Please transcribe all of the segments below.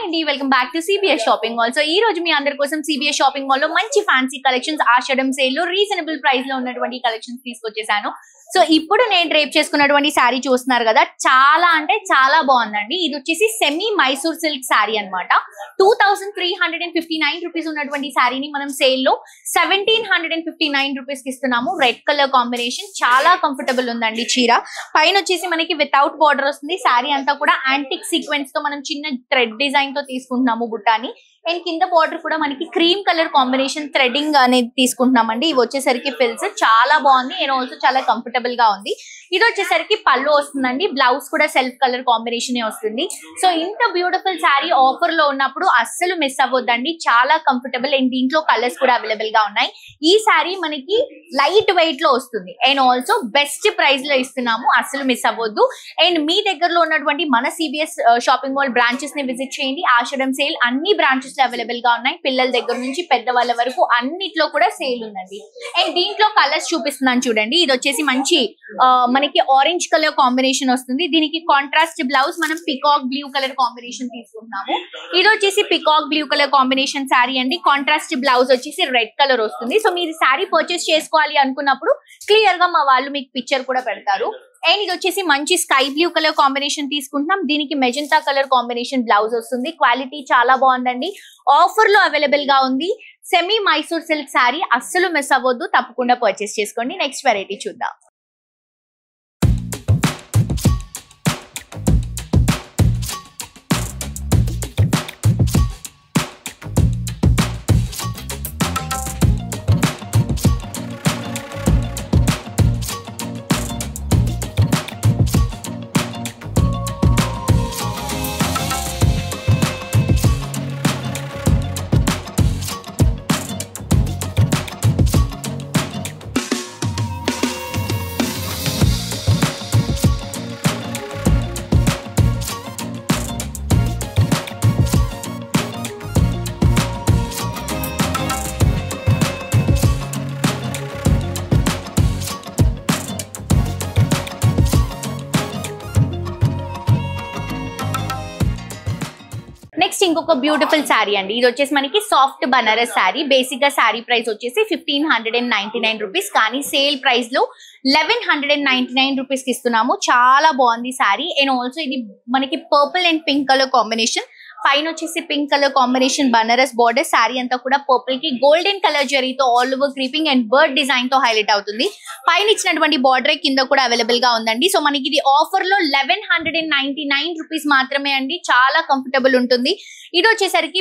అండి welcome back to CBS shopping mall. So ఈ రోజు మీ అందరి కోసం సిబిఎస్ షాపింగ్ మాల్ లో మంచి ఫ్యాన్సీ కలెక్షన్స్ ఆషాఢం సేల్ లో రీజనబుల్ ప్రైస్ లో ఉన్నటువంటి కలెక్షన్స్ తీసుకొచ్చేసాను. సో ఇప్పుడు నేను డ్రేప్ చేసుకున్నటువంటి శారీ చూస్తున్నారు కదా, చాలా అంటే చాలా బాగుందండి. ఇది వచ్చేసి సెమీ మైసూర్ సిల్క్ శారీ అనమాట. 2359 రూపీస్ ఉన్నటువంటి శారీని మనం సేల్ లో 1759 రూపీస్ కి ఇస్తున్నాము. రెడ్ కలర్ కాంబినేషన్, చాలా కంఫర్టబుల్ ఉందండి చీర. పైన వచ్చేసి మనకి వితౌట్ బార్డర్ వస్తుంది. శారీ అంతా కూడా యాంటిక్ సీక్వెన్స్ తో మనం చిన్న థ్రెడ్ డిజైన్ తో తీసుకుంటున్నాము బుట్టాని. అండ్ కింద బార్డర్ కూడా మనకి క్రీమ్ కలర్ కాంబినేషన్ థ్రెడింగ్ అనేది తీసుకుంటున్నామండి. ఇవి వచ్చేసరికి ఫిల్స్ చాలా బాగుంది అండ్ ఆల్సో చాలా కంఫర్టబుల్ గా ఉంది. ఇది వచ్చేసరికి పళ్ళు వస్తుందండి. బ్లౌజ్ కూడా సెల్ఫ్ కలర్ కాంబినేషన్ వస్తుంది. సో ఇంత బ్యూటిఫుల్ శారీ ఆఫర్ లో ఉన్నప్పుడు అస్సలు మిస్ అవ్వద్దండి. చాలా కంఫర్టబుల్ అండ్ దీంట్లో కలర్స్ కూడా అవైలబుల్ గా ఉన్నాయి. ఈ శారీ మనకి లైట్ వెయిట్ లో వస్తుంది అండ్ ఆల్సో బెస్ట్ ప్రైస్ లో ఇస్తున్నాము. అస్సలు మిస్ అవ్వద్దు. అండ్ మీ దగ్గరలో ఉన్నటువంటి మన సిబిఎస్ షాపింగ్ మాల్ బ్రాంచెస్ ని విజిట్ చేయండి. ఆషాఢం సేల్ అన్ని బ్రాంచెస్ అవైలబుల్ గా ఉన్నాయి. పిల్లల దగ్గర నుంచి పెద్దవాళ్ళ వరకు అన్నిట్లో కూడా సేల్ ఉందండి. అండ్ దీంట్లో కలర్స్ చూపిస్తున్నాను చూడండి. ఇది వచ్చేసి మంచి మనకి ఆరెంజ్ కలర్ కాంబినేషన్ వస్తుంది. దీనికి కాంట్రాస్ట్ బ్లౌజ్ మనం పికాక్ బ్లూ కలర్ కాంబినేషన్ తీసుకుంటున్నాము. ఇది వచ్చేసి peacock blue colour combination sari అండి. కాంట్రాస్ట్ బ్లౌజ్ వచ్చేసి రెడ్ కలర్ వస్తుంది. సో మీరు శారీ పర్చేస్ చేసుకోవాలి అనుకున్నప్పుడు క్లియర్ గా మా వాళ్ళు మీకు పిక్చర్ కూడా పెడతారు. అండ్ ఇది వచ్చేసి మంచి స్కై బ్లూ కలర్ కాంబినేషన్ తీసుకుంటున్నాం. దీనికి మెజెంటా కలర్ కాంబినేషన్ బ్లౌజ్ వస్తుంది. క్వాలిటీ చాలా బాగుందండి. ఆఫర్ లో అవైలబుల్ గా ఉంది. సెమీ మైసూర్ సిల్క్ శారీ అస్సలు మిస్ అవ్వద్దు. తప్పకుండా పర్చేస్ చేసుకోండి. నెక్స్ట్ వెరైటీ చూద్దాం. నెక్స్ట్ ఇంకొక బ్యూటిఫుల్ శారీ అండి. ఇది వచ్చేసి మనకి సాఫ్ట్ బనారస్ శారీ. బేసిక్ గా శారీ ప్రైస్ వచ్చేసి 1599 రూపీస్, కానీ సేల్ ప్రైస్ లో 1199 రూపీస్ కి ఇస్తున్నాము. చాలా బాగుంది శారీ. అండ్ ఆల్సో ఇది మనకి purple and pink colour combination. పైన వచ్చేసి pink colour combination Banaras border. Sari అంతా కూడా పర్పుల్ కి గోల్డెన్ కలర్ జరీతో all over creeping and bird design తో హైలైట్ అవుతుంది. పైన ఇచ్చినటువంటి బార్డర్ కింద కూడా అవైలబుల్ గా ఉందండి. సో మనకి ఇది ఆఫర్ లో 1199 రూపీస్ మాత్రమే అండి. చాలా కంఫర్టబుల్ ఉంటుంది. ఇది వచ్చేసరికి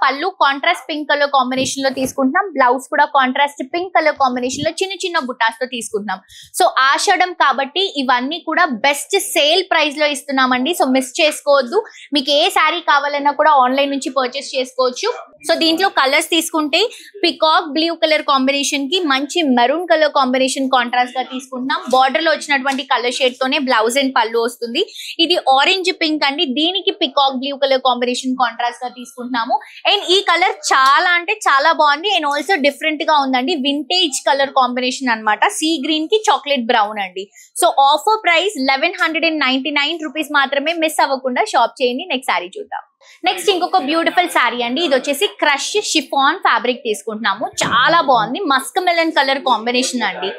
పళ్ళు కాంట్రాస్ట్ పింక్ కలర్ కాంబినేషన్ లో తీసుకుంటున్నాం. బ్లౌజ్ కూడా కాంట్రాస్ట్ పింక్ కలర్ కాంబినేషన్ లో చిన్న చిన్న బుటాస్ తో తీసుకుంటున్నాం. సో ఆషాఢం కాబట్టి ఇవన్నీ కూడా బెస్ట్ సేల్ ప్రైస్ లో ఇస్తున్నామండి. సో మిస్ చేసుకోవద్దు. మీకు ఏ శారీ కావాలన్నా కూడా ఆన్లైన్ నుంచి పర్చేస్ చేసుకోవచ్చు. సో దీంట్లో కలర్స్ తీసుకుంటే పికాక్ బ్లూ కలర్ కాంబినేషన్ కి మంచి మెరూన్ కలర్ కాంబినేషన్ కాంట్రాస్ట్ గా తీసుకుంటున్నాం. బార్డర్ లో వచ్చినటువంటి కలర్ షేడ్ తోనే బ్లౌజ్ అండ్ పళ్ళు వస్తుంది. ఇది ఆరెంజ్ పింక్ అండి. దీనికి peacock blue colour combination contrast గా తీసుకుంటున్నాము. అండ్ ఈ కలర్ చాలా అంటే చాలా బాగుంది అండ్ ఆల్సో డిఫరెంట్ గా ఉందండి. వింటేజ్ కలర్ కాంబినేషన్ అన్నమాట. సీ గ్రీన్ కి చాక్లెట్ బ్రౌన్ అండి. సో ఆఫర్ ప్రైస్ 1199 రూపీస్ మాత్రమే. మిస్ అవ్వకుండా షాప్ చేయండి. నెక్స్ట్ శారీ చూద్దాం. నెక్స్ట్ ఇంకొక బ్యూటిఫుల్ శారీ అండి. ఇది వచ్చేసి క్రష్ షిఫాన్ ఫ్యాబ్రిక్ తీసుకుంటున్నాము. చాలా బాగుంది. మస్క్ మెలన్ కలర్ కాంబినేషన్ అండి.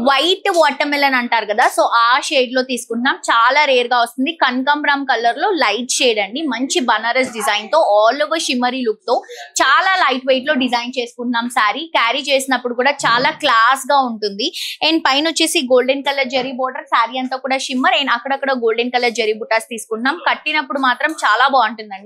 వైట్ వాటర్ మెలన్ అంటారు కదా, సో ఆ షేడ్ లో తీసుకుంటున్నాం. చాలా రేర్ గా వస్తుంది. కనకాంబరం కలర్ లో లైట్ షేడ్ అండి. మంచి బనారస్ డిజైన్ తో ఆల్ ఓవర్ షిమ్మరీ లుక్ తో చాలా లైట్ వెయిట్ లో డిజైన్ చేసుకుంటున్నాం. శారీ క్యారీ చేసినప్పుడు కూడా చాలా క్లాస్ గా ఉంటుంది. అండ్ పైన వచ్చేసి golden colour zari border. Sari అంతా కూడా షిమ్మర్ అండ్ అక్కడక్కడ గోల్డెన్ కలర్ జరీ బుటాస్ తీసుకుంటున్నాం. కట్టినప్పుడు మాత్రం చాలా బాగుంటుందండి.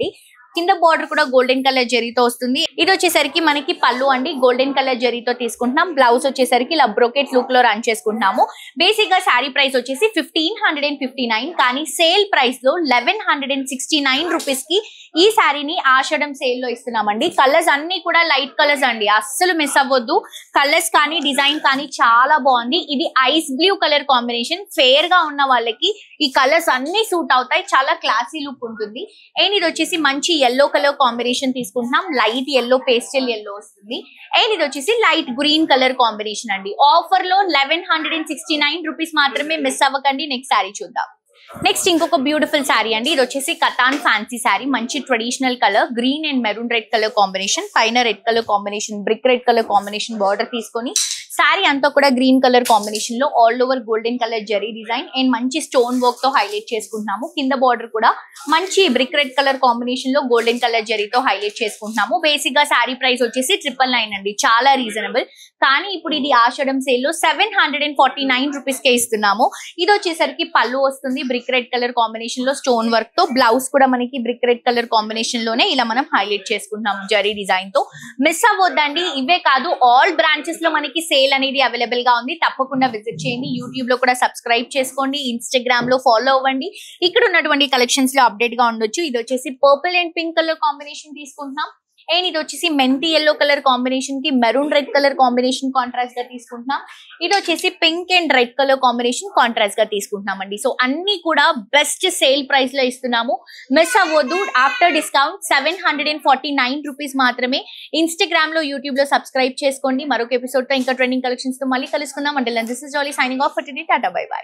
కింద బార్డర్ కూడా గోల్డెన్ కలర్ జరీతో వస్తుంది. ఇది వచ్చేసరికి మనకి పళ్ళు అండి. గోల్డెన్ కలర్ జరీతో తీసుకుంటున్నాం. బ్లౌజ్ వచ్చేసరికి ఇలా బ్రోకెట్ లుక్ లో రన్ చేసుకుంటున్నాము. బేసిక్ గా శారీ ప్రైస్ వచ్చేసి 1559, కానీ సేల్ ప్రైస్ లో 1169 రూపీస్ కి ఈ శారీని ఆషాఢం సేల్ లో ఇస్తున్నామండి. కలర్స్ అన్ని కూడా లైట్ కలర్స్ అండి. అస్సలు మిస్ అవ్వద్దు. కలర్స్ కానీ డిజైన్ కానీ చాలా బాగుంది. ఇది ice blue colour combination. Fair గా ఉన్న వాళ్ళకి ఈ కలర్స్ అన్ని సూట్ అవుతాయి. చాలా క్లాసీ లుక్ ఉంటుంది. అండ్ ఇది వచ్చేసి మంచి yellow కలర్ కాంబినేషన్ తీసుకుంటున్నాం. లైట్ yellow పేస్టల్ yellow వస్తుంది. అండ్ ఇది వచ్చేసి లైట్ గ్రీన్ కలర్ కాంబినేషన్ అండి. ఆఫర్ లో 1169 రూపీస్ మాత్రమే. మిస్ అవ్వకండి. నెక్స్ట్ శారీ చూద్దాం. నెక్స్ట్ ఇంకొక బ్యూటిఫుల్ శారీ అండి. ఇది వచ్చేసి కతాన్ ఫ్యాన్సీ శారీ. మంచి traditional colour, green and maroon red colour combination, పైన red colour combination, brick red colour combination border తీసుకొని శారీ అంతా కూడా గ్రీన్ కలర్ కాంబినేషన్ లో all over golden colour zari design and మంచి స్టోన్ వర్క్ తో హైలైట్ చేసుకుంటున్నాము. కింద బార్డర్ కూడా మంచి బ్రిక్ రెడ్ కలర్ కాంబినేషన్ లో గోల్డెన్ కలర్ జరీతో హైలైట్ చేసుకుంటున్నాము. బేసిక్ గా శారీ ప్రైస్ వచ్చేసి 999 అండి, చాలా రీజనబుల్. కానీ ఇప్పుడు ఇది ఆషాఢం సేల్ లో 749 రూపీస్ కే ఇస్తున్నాము. ఇది వచ్చేసరికి పళ్ళు వస్తుంది బ్రిక్ రెడ్ కలర్ కాంబినేషన్ లో స్టోన్ వర్క్ తో, బ్లౌజ్ కూడా మనకి బ్రిక్ రెడ్ కలర్ కాంబినేషన్ లోనే ఇలా మనం హైలైట్ చేసుకుంటున్నాము జరీ డిజైన్ తో. మిస్ అవ్వద్దండి. ఇవే కాదు, ఆల్ బ్రాంచెస్ లో మనకి సేల్ అనేది అవైలబుల్ గా ఉంది. తప్పకుండా విజిట్ చేయండి. యూట్యూబ్ లో కూడా సబ్స్క్రైబ్ చేసుకోండి, ఇన్స్టాగ్రామ్ లో ఫాలో అవ్వండి. ఇక్కడ ఉన్నటువంటి కలెక్షన్స్ లో అప్డేట్ గా ఉండొచ్చు. ఇది వచ్చేసి purple and pink colour combination తీసుకుంటున్నాం. అండ్ ఇది వచ్చేసి మెంతి ఎల్లో కలర్ కాంబినేషన్ కి maroon red colour combination contrast గా తీసుకుంటున్నాం. ఇది వచ్చేసి pink and red colour combination contrast గా తీసుకుంటున్నాం అండి. సో అన్ని కూడా బెస్ట్ సేల్ ప్రైస్ లో ఇస్తున్నాము. మిస్ అవ్వద్దు. ఆఫ్టర్ డిస్కౌంట్ 749 రూపీస్ మాత్రమే. ఇన్స్టాగ్రామ్ లో, యూట్యూబ్ లో సబ్స్క్రైబ్ చేసుకోండి. మరొక ఎపిసోడ్ తో ఇంకా ట్రెండింగ్ కలెక్షన్స్ తో మళ్ళీ కలుసుకుందాం. అంటే this is jolly signing off for today. Tata, by by.